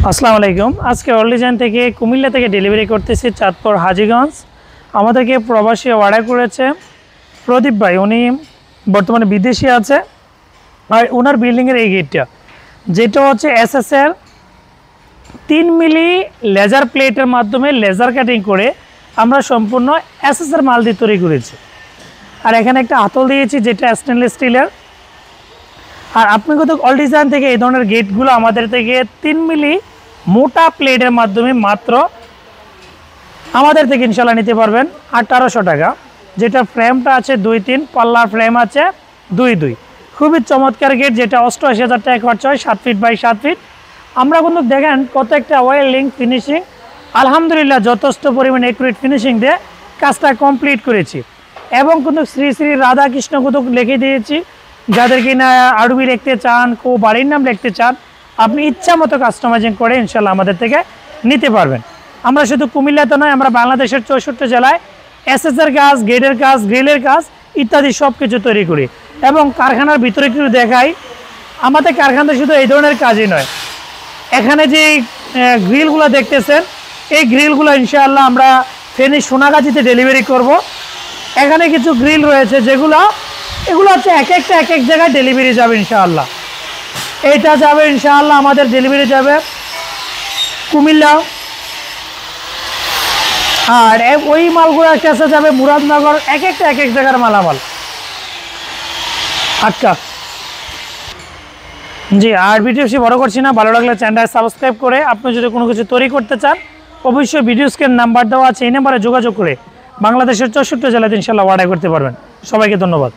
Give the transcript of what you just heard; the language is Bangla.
আসসালামু আলাইকুম। আজকে অল ডিজাইন থেকে কুমিল্লা থেকে ডেলিভারি করতেছি চাঁদপুর হাজীগঞ্জ। আমাদেরকে প্রবাসী অর্ডার করেছে প্রদীপ ভাই, উনি বর্তমানে বিদেশি আছে। আর ওনার বিল্ডিংয়ের এই গেটটা যেটা হচ্ছে এসএসএর 3 মিলি লেজার প্লেটের মাধ্যমে লেজার কাটিং করে আমরা সম্পূর্ণ এসএসএর মাল দিয়ে তৈরি করেছি। আর এখানে একটা হাতল দিয়েছি যেটা স্টেনলেস স্টিলের। আর আপনি কত অল ডিজাইন থেকে এই ধরনের গেটগুলো আমাদের থেকে 3 মিলি মোটা প্লেটের মাধ্যমে মাত্র আমাদের থেকে ইনশাল্লাহ নিতে পারবেন 1800 টাকা। যেটা ফ্রেমটা আছে 2-3, পাল্লার ফ্রেম আছে 2-2। খুবই চমৎকার গেট, যেটা 88,000 টাকা খরচ হয়, 7 ফিট বাই 7 ফিট। আমরা কিন্তু দেখেন কত একটা ওয়েল্ডিং ফিনিশিং, আলহামদুলিল্লাহ যথেষ্ট পরিমাণে একুরেট ফিনিশিং দিয়ে কাজটা কমপ্লিট করেছি। এবং কিন্তু শ্রী শ্রী রাধাকৃষ্ণ কিন্তু লিখে দিয়েছি। যাদের কিনা আরবি লিখতে চান, কেউ বাড়ির নাম লিখতে চান, আপনি ইচ্ছা মতো কাস্টমাইজিং করে ইনশাল্লাহ আমাদের থেকে নিতে পারবেন। আমরা শুধু কুমিল্লাতে নয়, আমরা বাংলাদেশের 64 জেলায় এসএসের কাজ, গেটের কাজ, গ্রিলের কাজ ইত্যাদি সব কিছু তৈরি করি। এবং কারখানার ভিতরে একটু দেখাই, আমাদের কারখানাতে শুধু এই ধরনের কাজই নয়, এখানে যে গ্রিলগুলো দেখতেছেন, এই গ্রিলগুলো ইনশাআল্লাহ আমরা ফেনী সোনাগাছিতে ডেলিভারি করব। এখানে কিছু গ্রিল রয়েছে এগুলো হচ্ছে এক এক জায়গায় ডেলিভারি যাবে ইনশাআল্লাহ। এইটা যাবে ইনশাআল্লাহ, আমাদের ডেলিভারি যাবে কুমিল্লা। আর ওই মালগুলো কাছে যাবে মুরাদনগর, এক এক জায়গার মালামাল। আচ্ছা জি, আর ভিডিও বেশি বড় করছি না। ভালো লাগলে চ্যানেলটা সাবস্ক্রাইব করে আপনি যদি কোনো কিছু তৈরি করতে চান, অবশ্যই ভিডিও স্ক্রিন নাম্বার দেওয়া আছে, এই নাম্বারে যোগাযোগ করে বাংলাদেশের 64 জেলাতে ইনশাআল্লাহ অর্ডার করতে পারবেন। সবাইকে ধন্যবাদ।